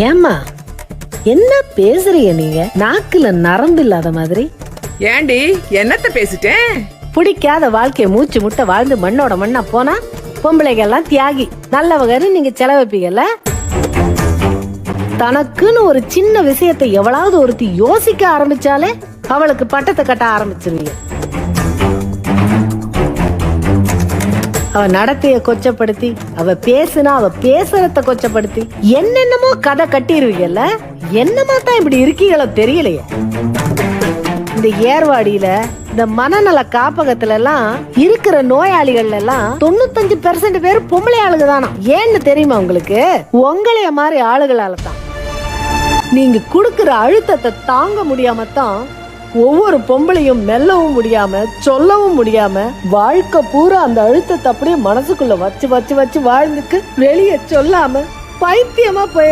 ஏம்மா என்ன பேசுறீங்க நீங்க? நாக்குல நரம்பு இல்லாத மாதிரி. ஏண்டி என்னத்த பேசிட்டேன்? பிடிக்காத வாழ்க்கைய மூச்சு முட்டை வாழ்ந்து மண்ணோட மண்ணா போனா பொம்பளைங்க எல்லாம் தியாகி நல்லவகன்னு நீங்க செலவைப்பீங்கல்ல. தனக்குன்னு ஒரு சின்ன விஷயத்தை எவ்வளவு ஒருத்தி யோசிக்க ஆரம்பிச்சாலே அவளுக்கு பட்டத்தை கட்ட ஆரம்பிச்சிருவீங்க. அவ நடத்தைய கொச்சப்படுத்தி, அவ பேசுனா அவ பேசுறத கொச்சப்படுத்தி என்னென்னமோ கதை கட்டிருவீங்கல்ல. என்னமா தான் இப்படி இருக்கீங்களோ தெரியலையே. இந்த ஏர்வாடியில இந்த மனநல காப்பகத்துல எல்லாம் இருக்கிற நோயாளிகள் எல்லாம் 95% பேர் பொம்பளை ஆளுங்க தானா. ஏன்னு தெரியுமா உங்களுக்கு? உங்களைய மாதிரி ஆளுகளால தான். நீங்க குடுக்கிற அழுத்தத்தை தாங்க முடியாம தான் ஒவ்வொரு பொம்பளையும் மெல்லவும் முடியாம சொல்லவும் முடியாம வாழ்க்கை பூரா அந்த அழுத்தத்தை அப்படியே மனசுக்குள்ள வச்சு வச்சு வச்சு வாழ்ந்துக்கு வெளியே சொல்லாம பைத்தியமா போய்